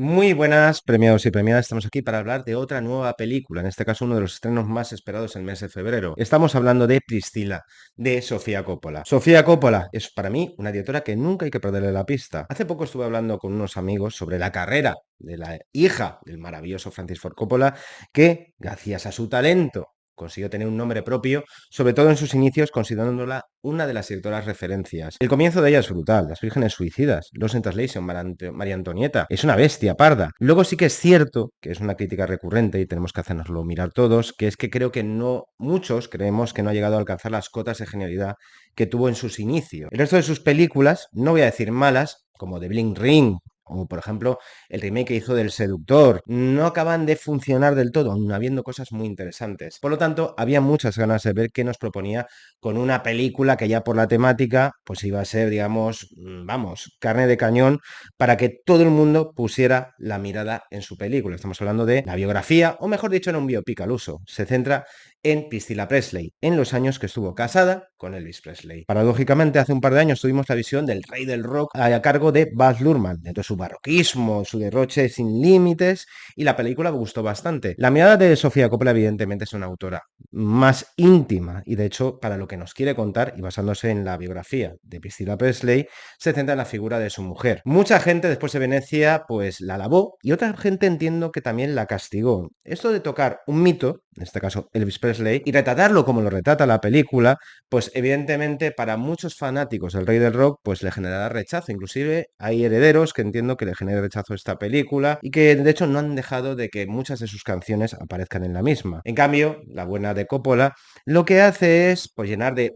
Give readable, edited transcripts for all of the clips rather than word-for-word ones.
Muy buenas, premiados y premiadas. Estamos aquí para hablar de otra nueva película, en este caso uno de los estrenos más esperados en el mes de febrero. Estamos hablando de Priscilla, de Sofía Coppola. Sofía Coppola es para mí una directora que nunca hay que perderle la pista. Hace poco estuve hablando con unos amigos sobre la carrera de la hija del maravilloso Francis Ford Coppola, que gracias a su talento consiguió tener un nombre propio, sobre todo en sus inicios, considerándola una de las directoras referencias. El comienzo de ella es brutal, Las Vírgenes Suicidas, Lost in Translation, María Antonieta, es una bestia parda. Luego sí que es cierto, que es una crítica recurrente y tenemos que hacernoslo mirar todos, que es que creo que no, muchos creemos que no ha llegado a alcanzar las cotas de genialidad que tuvo en sus inicios. El resto de sus películas, no voy a decir malas, como The Bling Ring, como por ejemplo el remake que hizo del Seductor, no acaban de funcionar del todo, aun habiendo cosas muy interesantes. Por lo tanto, había muchas ganas de ver qué nos proponía con una película que ya por la temática, pues iba a ser, digamos, vamos, carne de cañón para que todo el mundo pusiera la mirada en su película. Estamos hablando de la biografía, o mejor dicho, en un biopic al uso. Se centra en Priscilla Presley, en los años que estuvo casada con Elvis Presley. Paradójicamente, hace un par de años tuvimos la visión del rey del rock a cargo de Baz Luhrmann, dentro de su barroquismo, su derroche sin límites, y la película me gustó bastante. La mirada de Sofía Coppola, evidentemente, es una autora más íntima, y de hecho, para lo que nos quiere contar, y basándose en la biografía de Priscilla Presley, se centra en la figura de su mujer. Mucha gente después de Venecia, pues la alabó, y otra gente entiendo que también la castigó. Esto de tocar un mito, en este caso Elvis Presley, y retratarlo como lo retrata la película, pues evidentemente para muchos fanáticos del rey del rock, pues le generará rechazo. Inclusive hay herederos que entiendo que le genera rechazo esta película y que de hecho no han dejado de que muchas de sus canciones aparezcan en la misma. En cambio, la buena de Coppola lo que hace es pues llenar de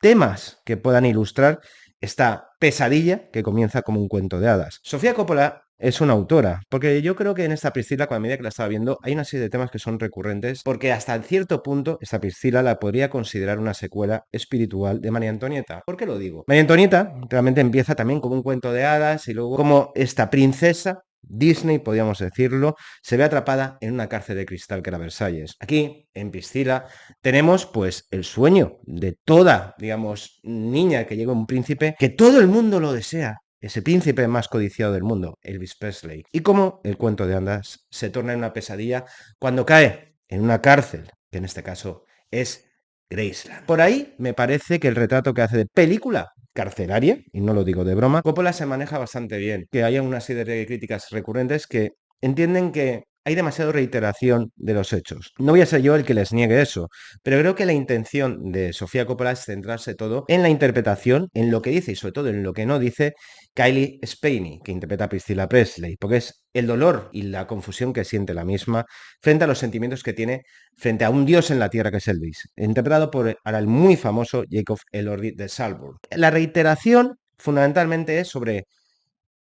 temas que puedan ilustrar esta pesadilla que comienza como un cuento de hadas. Sofía Coppola es una autora, porque yo creo que en esta Priscila, con la medida que la estaba viendo, hay una serie de temas que son recurrentes, porque hasta cierto punto esta Priscila la podría considerar una secuela espiritual de María Antonieta. ¿Por qué lo digo? María Antonieta realmente empieza también como un cuento de hadas y luego como esta princesa Disney, podríamos decirlo, se ve atrapada en una cárcel de cristal que era Versalles. Aquí, en Priscila, tenemos pues el sueño de toda, digamos, niña que llega un príncipe, que todo el mundo lo desea, ese príncipe más codiciado del mundo, Elvis Presley. Y cómo el cuento de hadas se torna en una pesadilla cuando cae en una cárcel, que en este caso es Graceland. Por ahí me parece que el retrato que hace de película carcelaria, y no lo digo de broma, Coppola se maneja bastante bien. Que haya una serie de críticas recurrentes que entienden que hay demasiada reiteración de los hechos. No voy a ser yo el que les niegue eso, pero creo que la intención de Sofía Coppola es centrarse todo en la interpretación, en lo que dice y sobre todo en lo que no dice Kylie Spaney, que interpreta a Priscilla Presley, porque es el dolor y la confusión que siente la misma frente a los sentimientos que tiene frente a un dios en la tierra que es Elvis, interpretado por ahora el muy famoso Jacob Elordi de Salzburg. La reiteración fundamentalmente es sobre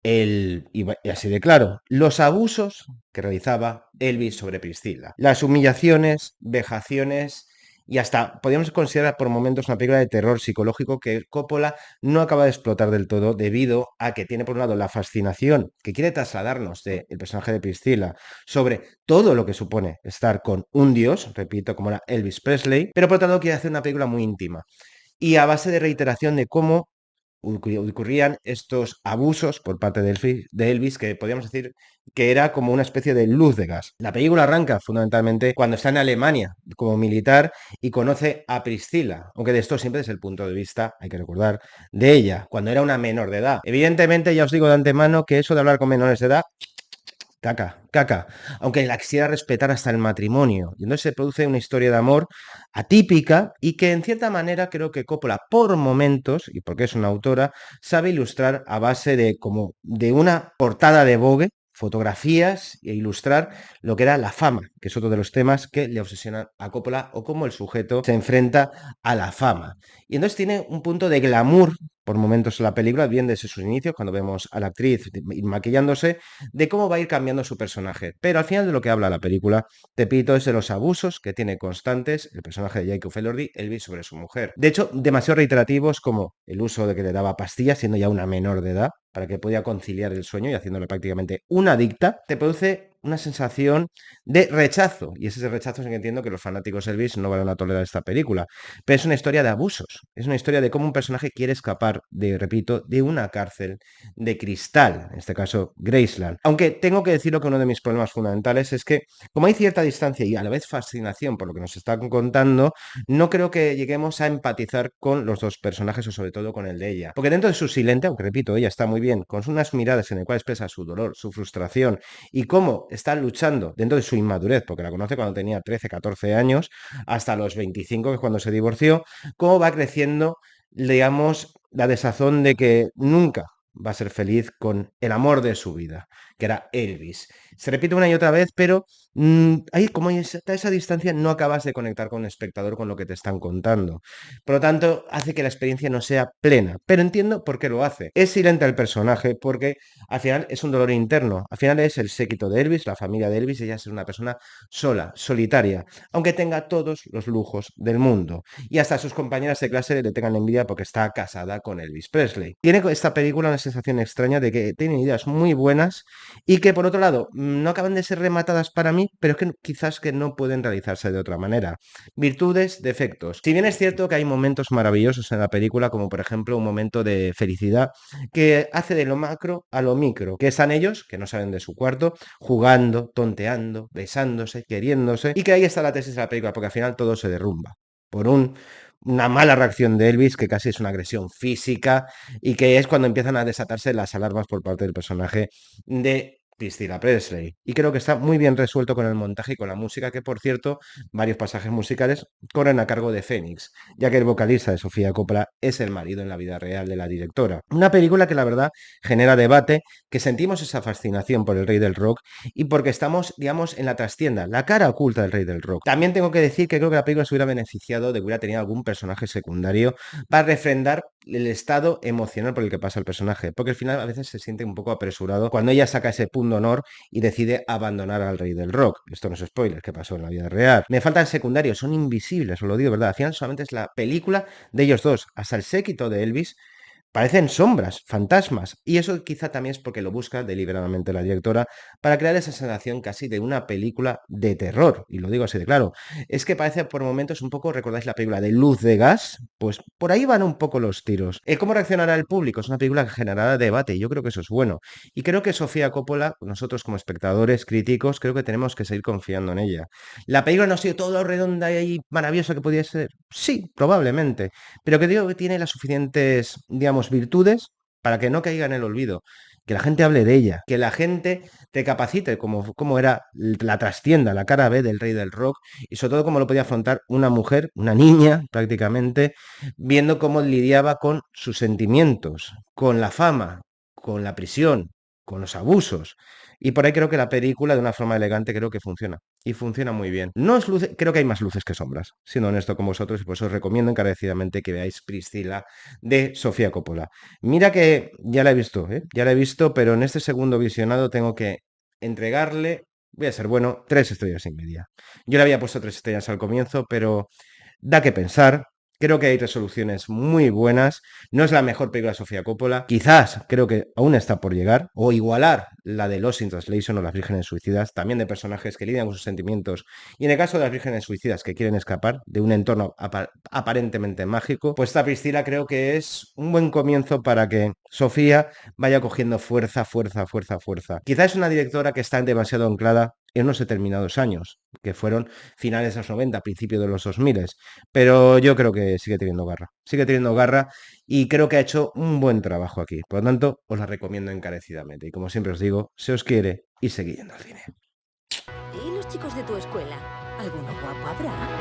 y así de claro, los abusos que realizaba Elvis sobre Priscilla, las humillaciones, vejaciones y hasta podríamos considerar por momentos una película de terror psicológico que Coppola no acaba de explotar del todo debido a que tiene por un lado la fascinación que quiere trasladarnos del personaje de Priscilla sobre todo lo que supone estar con un dios, repito, como era Elvis Presley, pero por otro lado quiere hacer una película muy íntima y a base de reiteración de cómo ocurrían estos abusos por parte de Elvis, que podríamos decir que era como una especie de luz de gas. La película arranca fundamentalmente cuando está en Alemania como militar y conoce a Priscilla, aunque de esto siempre es el punto de vista, hay que recordar, de ella, cuando era una menor de edad. Evidentemente, ya os digo de antemano que eso de hablar con menores de edad caca, caca, aunque la quisiera respetar hasta el matrimonio. Y entonces se produce una historia de amor atípica y que en cierta manera creo que Coppola por momentos, y porque es una autora, sabe ilustrar a base de como de una portada de Vogue, fotografías e ilustrar lo que era la fama, que es otro de los temas que le obsesionan a Coppola o cómo el sujeto se enfrenta a la fama. Y entonces tiene un punto de glamour por momentos en la película, bien desde sus inicios, cuando vemos a la actriz maquillándose, de cómo va a ir cambiando su personaje. Pero al final de lo que habla la película, te pito, es de los abusos que tiene constantes el personaje de Jacob Elordi, Elvis, sobre su mujer. De hecho, demasiado reiterativos como el uso de que le daba pastillas siendo ya una menor de edad, para que pudiera conciliar el sueño y haciéndole prácticamente una adicta, te produce una sensación de rechazo. Y ese rechazo es el que entiendo que los fanáticos de Elvis no van a tolerar esta película. Pero es una historia de abusos. Es una historia de cómo un personaje quiere escapar de, repito, de una cárcel de cristal, en este caso Graceland. Aunque tengo que decirlo que uno de mis problemas fundamentales es que, como hay cierta distancia y a la vez fascinación por lo que nos están contando, no creo que lleguemos a empatizar con los dos personajes o sobre todo con el de ella. Porque dentro de su silente, aunque repito, ella está muy bien, con unas miradas en las cuales expresa su dolor, su frustración y cómo está luchando dentro de su inmadurez, porque la conoce cuando tenía 13, 14 años, hasta los 25, que es cuando se divorció, cómo va creciendo, digamos, la desazón de que nunca va a ser feliz con el amor de su vida, que era Elvis. Se repite una y otra vez, pero ahí, como está esa distancia, no acabas de conectar con el espectador con lo que te están contando. Por lo tanto, hace que la experiencia no sea plena. Pero entiendo por qué lo hace. Es silente el personaje porque al final es un dolor interno. Al final es el séquito de Elvis, la familia de Elvis. Ella es una persona sola, solitaria, aunque tenga todos los lujos del mundo. Y hasta sus compañeras de clase le tengan envidia porque está casada con Elvis Presley. Tiene esta película una sensación extraña de que tiene ideas muy buenas y que por otro lado no acaban de ser rematadas para mí, pero es que quizás que no pueden realizarse de otra manera. Virtudes, defectos. Si bien es cierto que hay momentos maravillosos en la película, como por ejemplo un momento de felicidad que hace de lo macro a lo micro, que están ellos, que no salen de su cuarto, jugando, tonteando, besándose, queriéndose, y que ahí está la tesis de la película, porque al final todo se derrumba por una mala reacción de Elvis, que casi es una agresión física, y que es cuando empiezan a desatarse las alarmas por parte del personaje de Christina Presley. Y creo que está muy bien resuelto con el montaje y con la música, que por cierto, varios pasajes musicales corren a cargo de Phoenix, ya que el vocalista de Sofía Coppola es el marido en la vida real de la directora. Una película que la verdad genera debate, que sentimos esa fascinación por el rey del rock y porque estamos, digamos, en la trastienda, la cara oculta del rey del rock. También tengo que decir que creo que la película se hubiera beneficiado de que hubiera tenido algún personaje secundario para refrendar el estado emocional por el que pasa el personaje, porque al final a veces se siente un poco apresurado cuando ella saca ese punto de honor y decide abandonar al rey del rock. Esto no es spoiler, que pasó en la vida real. Me faltan secundarios, son invisibles, os lo digo, ¿verdad? Al final solamente es la película de ellos dos, hasta el séquito de Elvis. Parecen sombras, fantasmas, y eso quizá también es porque lo busca deliberadamente la directora para crear esa sensación casi de una película de terror, y lo digo así de claro. Es que parece por momentos un poco, ¿recordáis la película de Luz de Gas? Pues por ahí van un poco los tiros. ¿Cómo reaccionará el público? Es una película que generará debate, y yo creo que eso es bueno. Y creo que Sofía Coppola, nosotros como espectadores, críticos, creo que tenemos que seguir confiando en ella. ¿La película no ha sido todo lo redonda y maravillosa que podía ser? Sí, probablemente, pero que digo que tiene las suficientes, digamos, virtudes para que no caiga en el olvido, que la gente hable de ella, que la gente te capacite como era la trastienda, la cara B del rey del rock, y sobre todo cómo lo podía afrontar una mujer, una niña prácticamente, viendo cómo lidiaba con sus sentimientos, con la fama, con la prisión, con los abusos. Y por ahí creo que la película, de una forma elegante, creo que funciona. Y funciona muy bien. No es luce, creo que hay más luces que sombras, siendo honesto con vosotros, y por eso os recomiendo encarecidamente que veáis Priscila de Sofía Coppola. Mira que ya la he visto, ¿eh? Ya la he visto, pero en este segundo visionado tengo que entregarle, voy a ser bueno, 3 estrellas y media. Yo le había puesto 3 estrellas al comienzo, pero da que pensar. Creo que hay resoluciones muy buenas. No es la mejor película de Sofía Coppola. Quizás creo que aún está por llegar. O igualar la de Lost in Translation o Las Vírgenes Suicidas. También de personajes que lidian con sus sentimientos. Y en el caso de Las Vírgenes Suicidas que quieren escapar de un entorno aparentemente mágico, pues esta Priscila creo que es un buen comienzo para que Sofía vaya cogiendo fuerza, fuerza, fuerza, fuerza. Quizás es una directora que está demasiado anclada en unos determinados años, que fueron finales de los 90, principios de los 2000, pero yo creo que sigue teniendo garra y creo que ha hecho un buen trabajo aquí. Por lo tanto, os la recomiendo encarecidamente. Y como siempre os digo, se os quiere y seguid yendo al cine. ¿Y los chicos de tu escuela? ¿Alguno guapo habrá?